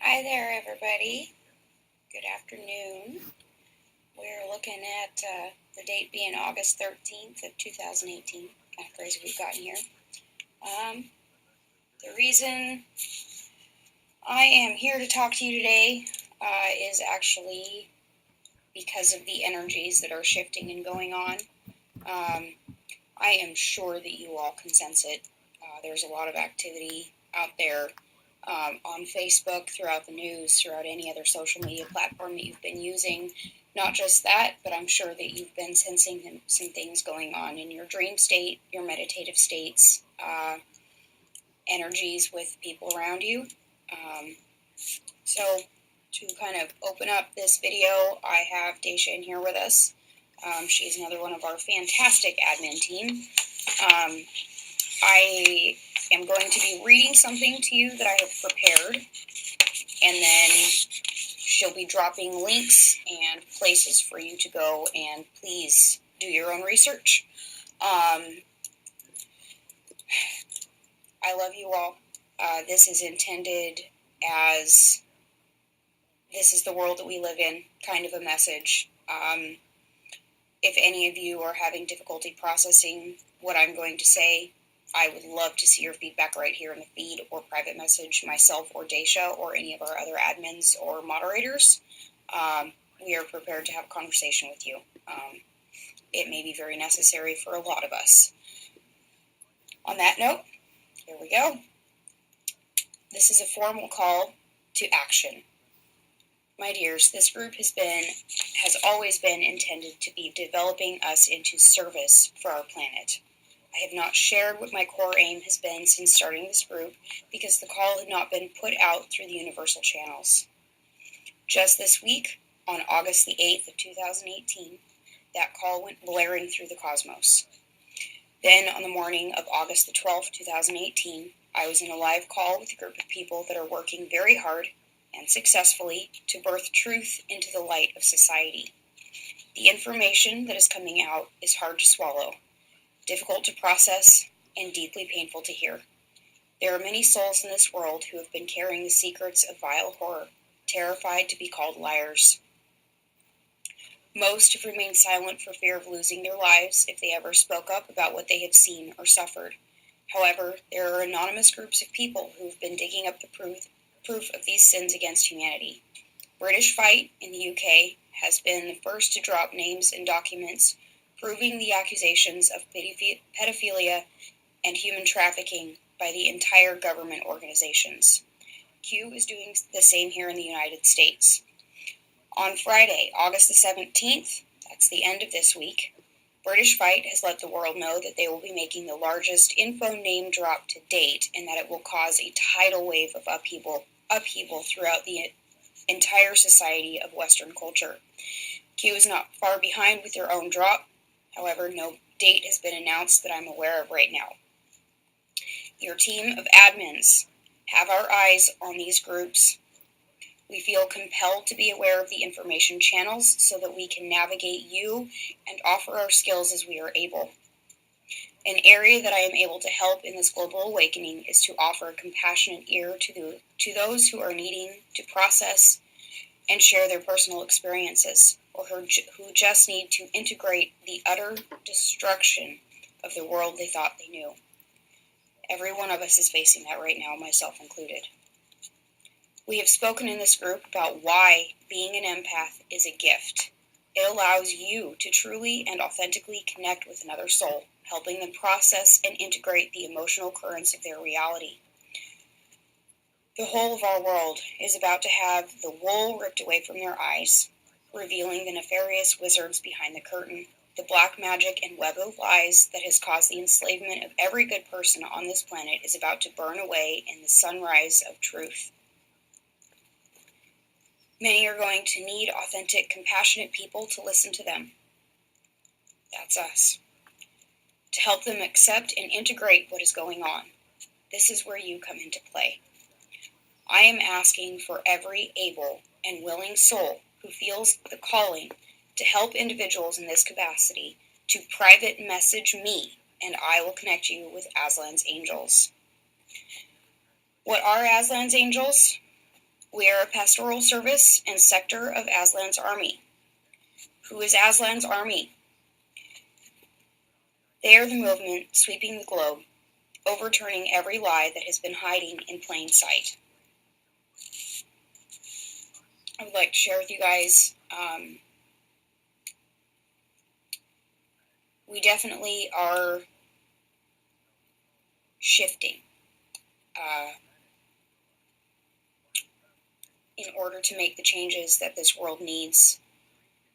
Hi there, everybody. Good afternoon. We're looking at the date being August 13th of 2018. Kind of crazy we've gotten here. The reason I am here to talk to you today is actually because of the energies that are shifting and going on. I am sure that you all can sense it. There's a lot of activity out there on Facebook, throughout the news, throughout any other social media platform that you've been using. Not just that, but I'm sure that you've been sensing some things going on in your dream state, your meditative states, energies with people around you. So to kind of open up this video, I have Daisha in here with us. She's another one of our fantastic admin team. I am going to be reading something to you that I have prepared, and then she'll be dropping links and places for you to go, and please do your own research. I love you all. This is intended as, this is the world that we live in, kind of a message. If any of you are having difficulty processing what I'm going to say, I would love to see your feedback right here in the feed or private message myself or Daisha or any of our other admins or moderators. We are prepared to have a conversation with you. It may be very necessary for a lot of us. On that note, here we go. This is a formal call to action. My dears, this group has always been intended to be developing us into service for our planet. I have not shared what my core aim has been since starting this group because the call had not been put out through the universal channels. Just this week, on August the 8th of 2018, that call went blaring through the cosmos. Then, on the morning of August the 12th, 2018, I was in a live call with a group of people that are working very hard and successfully to birth truth into the light of society. The information that is coming out is hard to swallow, difficult to process, and deeply painful to hear. There are many souls in this world who have been carrying the secrets of vile horror, terrified to be called liars. Most have remained silent for fear of losing their lives if they ever spoke up about what they have seen or suffered. However, there are anonymous groups of people who have been digging up the proof of these sins against humanity. British Fight in the UK has been the first to drop names and documents proving the accusations of pedophilia and human trafficking by the entire government organizations. Q is doing the same here in the United States. On Friday, August the 17th, that's the end of this week, British Fight has let the world know that they will be making the largest info name drop to date, and that it will cause a tidal wave of upheaval throughout the entire society of Western culture. Q is not far behind with their own drop. However, no date has been announced that I'm aware of right now. Your team of admins have our eyes on these groups. We feel compelled to be aware of the information channels so that we can navigate you and offer our skills as we are able. An area that I am able to help in this global awakening is to offer a compassionate ear to those who are needing to process and share their personal experiences, or who just need to integrate the utter destruction of the world they thought they knew. Every one of us is facing that right now, myself included. We have spoken in this group about why being an empath is a gift. It allows you to truly and authentically connect with another soul, helping them process and integrate the emotional currents of their reality. The whole of our world is about to have the wool ripped away from their eyes, revealing the nefarious wizards behind the curtain, the black magic and web of lies that has caused the enslavement of every good person on this planet is about to burn away in the sunrise of truth. Many are going to need authentic, compassionate people to listen to them. That's us. To help them accept and integrate what is going on. This is where you come into play. I am asking for every able and willing soul who feels the calling to help individuals in this capacity to private message me, and I will connect you with Aslan's angels. What are Aslan's Angels? We are a pastoral service and sector of Aslan's army. Who is Aslan's army? They are the movement sweeping the globe, overturning every lie that has been hiding in plain sight. I would like to share with you guys, we definitely are shifting in order to make the changes that this world needs.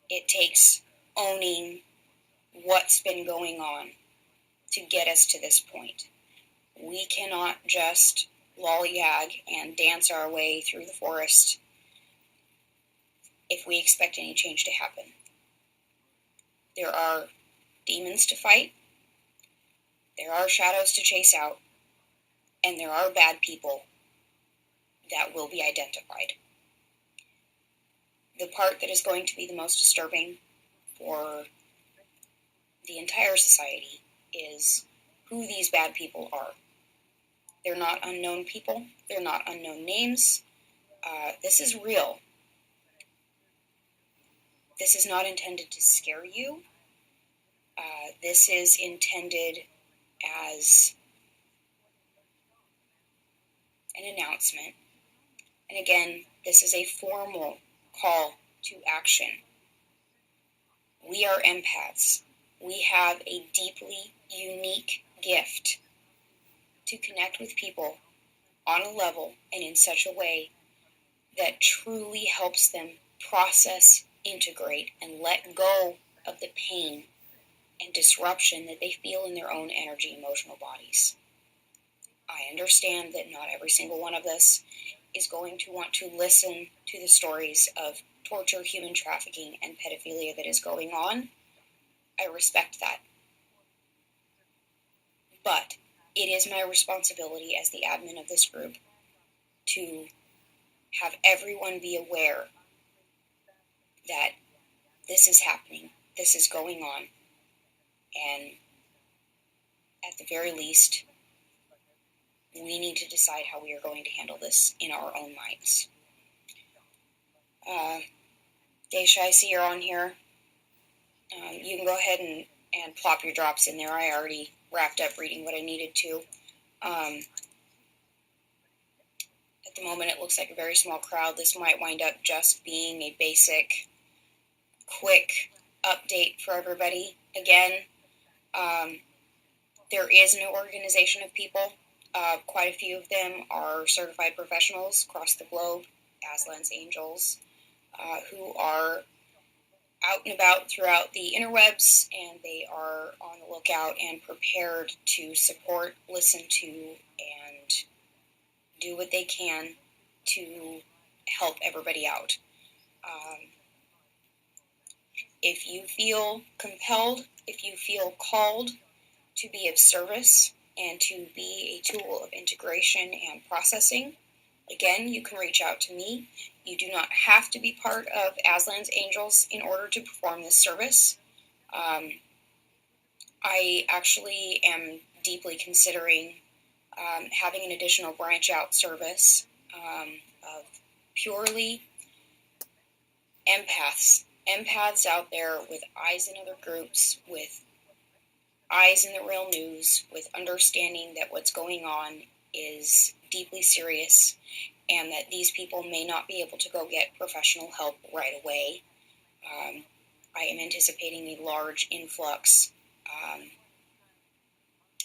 It takes owning what's been going on to get us to this point. We cannot just lollygag and dance our way through the forest if we expect any change to happen. There are demons to fight, there are shadows to chase out, and there are bad people that will be identified. The part that is going to be the most disturbing for the entire society is who these bad people are. They're not unknown people. They're not unknown names. This is real. This is not intended to scare you. This is intended as an announcement. And again, this is a formal call to action. We are empaths. We have a deeply unique gift to connect with people on a level and in such a way that truly helps them process, integrate, and let go of the pain and disruption that they feel in their own energy, emotional bodies. I understand that not every single one of us is going to want to listen to the stories of torture, human trafficking, and pedophilia that is going on. I respect that. But it is my responsibility as the admin of this group to have everyone be aware that this is happening, this is going on, and at the very least, we need to decide how we are going to handle this in our own minds. Daisha, I see you're on here. You can go ahead and plop your drops in there. I already wrapped up reading what I needed to. At the moment, it looks like a very small crowd. This might wind up just being a basic, quick update for everybody. Again, there is no organization of people. Quite a few of them are certified professionals across the globe, Aslan's Angels, who are out and about throughout the interwebs, and they are on the lookout and prepared to support, listen to, and do what they can to help everybody out. If you feel compelled, if you feel called to be of service and to be a tool of integration and processing, again, you can reach out to me. You do not have to be part of Aslan's Angels in order to perform this service. I actually am deeply considering having an additional branch out service of purely empaths out there with eyes in other groups, with eyes in the real news, with understanding that what's going on is deeply serious and that these people may not be able to go get professional help right away. I am anticipating a large influx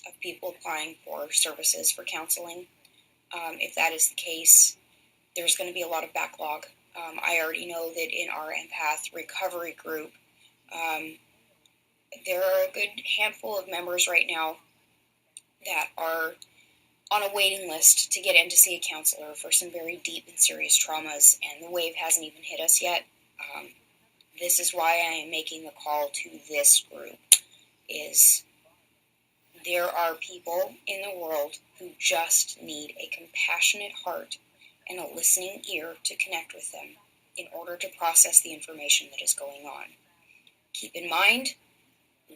of people applying for services for counseling. If that is the case, there's going to be a lot of backlog. I already know that in our empath recovery group, there are a good handful of members right now that are on a waiting list to get in to see a counselor for some very deep and serious traumas, and the wave hasn't even hit us yet. This is why I am making the call to this group, is there are people in the world who just need a compassionate heart and a listening ear to connect with them in order to process the information that is going on. Keep in mind,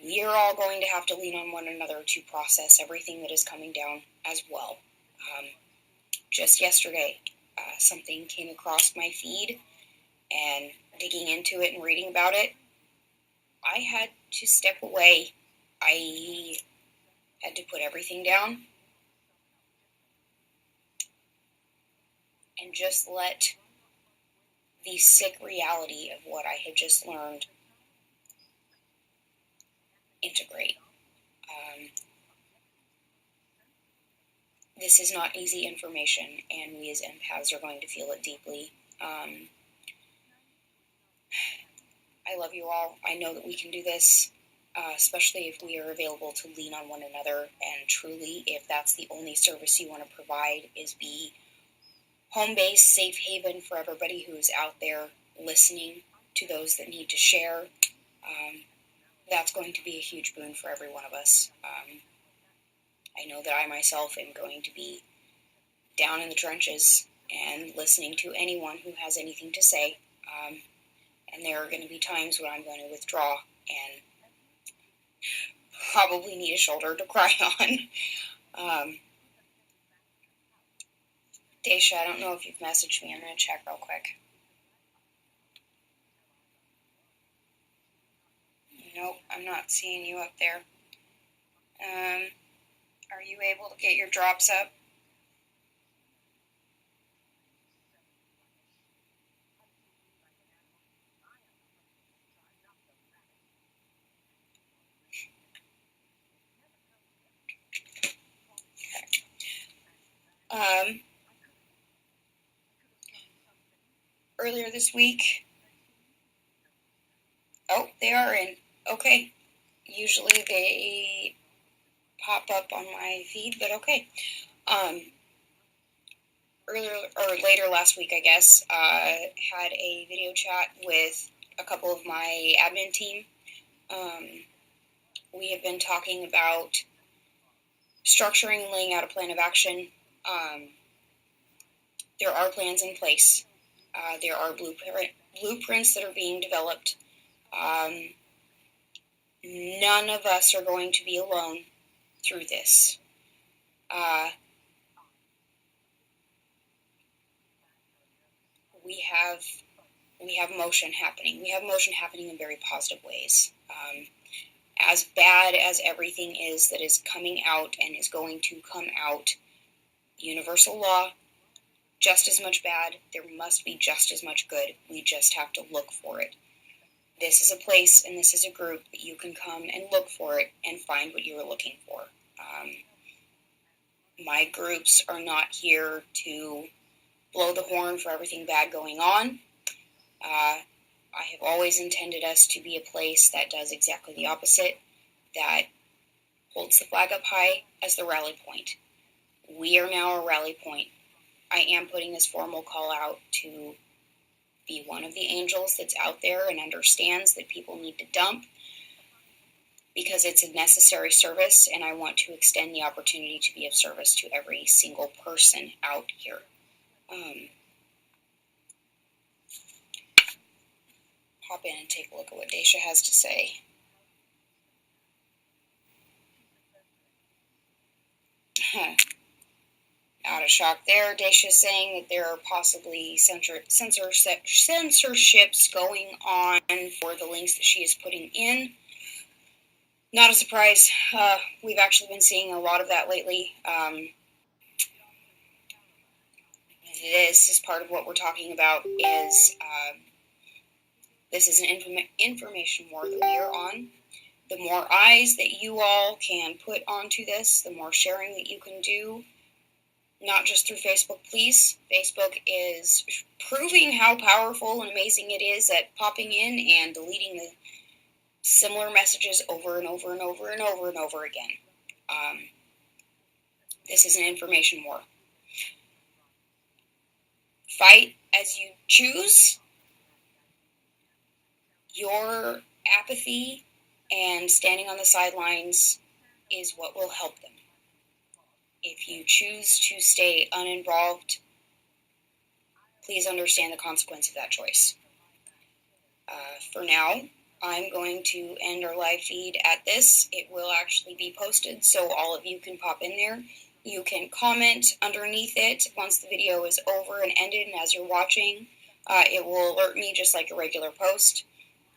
we are all going to have to lean on one another to process everything that is coming down as well. just yesterday, something came across my feed, and digging into it and reading about it, I had to step away. I had to put everything down and just let the sick reality of what I had just learned integrate. This is not easy information, and we as empaths are going to feel it deeply. I love you all. I know that we can do this, especially if we are available to lean on one another, and truly, if that's the only service you want to provide, is be home-based, safe haven for everybody who's out there listening to those that need to share. That's going to be a huge boon for every one of us. I know that I myself am going to be down in the trenches and listening to anyone who has anything to say. And there are going to be times when I'm going to withdraw and probably need a shoulder to cry on. Daisha, I don't know if you've messaged me. I'm going to check real quick. Nope, I'm not seeing you up there. Are you able to get your drops up? Earlier this week, oh, they are in. Okay. Usually they pop up on my feed, but okay. Earlier or later last week, I guess, had a video chat with a couple of my admin team. We have been talking about structuring and laying out a plan of action. There are plans in place. There are blueprints that are being developed. None of us are going to be alone through this. We have motion happening. We have motion happening in very positive ways. As bad as everything is that is coming out and is going to come out, universal law, just as much bad, there must be just as much good. We just have to look for it. This is a place and this is a group that you can come and look for it and find what you are looking for. My groups are not here to blow the horn for everything bad going on. I have always intended us to be a place that does exactly the opposite, that holds the flag up high as the rally point. We are now a rally point. I am putting this formal call out to be one of the angels that's out there and understands that people need to dump, because it's a necessary service, and I want to extend the opportunity to be of service to every single person out here. Hop in and take a look at what Daisha has to say. Not a shock there. Daisha is saying that there are possibly censorships going on for the links that she is putting in. Not a surprise. We've actually been seeing a lot of that lately. This is part of what we're talking about. This is an information war that we are on. The more eyes that you all can put onto this, the more sharing that you can do. Not just through Facebook, please. Facebook is proving how powerful and amazing it is at popping in and deleting the similar messages over and over and over and over and over again. This is an information war. Fight as you choose. Your apathy and standing on the sidelines is what will help them. If you choose to stay uninvolved, please understand the consequence of that choice. For now, I'm going to end our live feed at this. It will actually be posted, so all of you can pop in there You can comment underneath it once the video is over and ended, and as you're watching, it will alert me just like a regular post.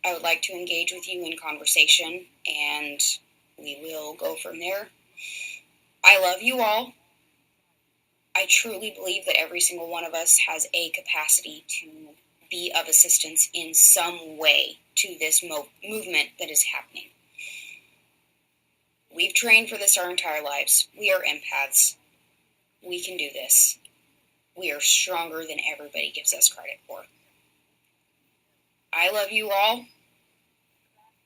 I would like to engage with you in conversation, and we will go from there. I love you all. I truly believe that every single one of us has a capacity to be of assistance in some way to this movement that is happening. We've trained for this our entire lives. We are empaths. We can do this. We are stronger than everybody gives us credit for. I love you all,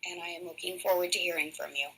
and I am looking forward to hearing from you.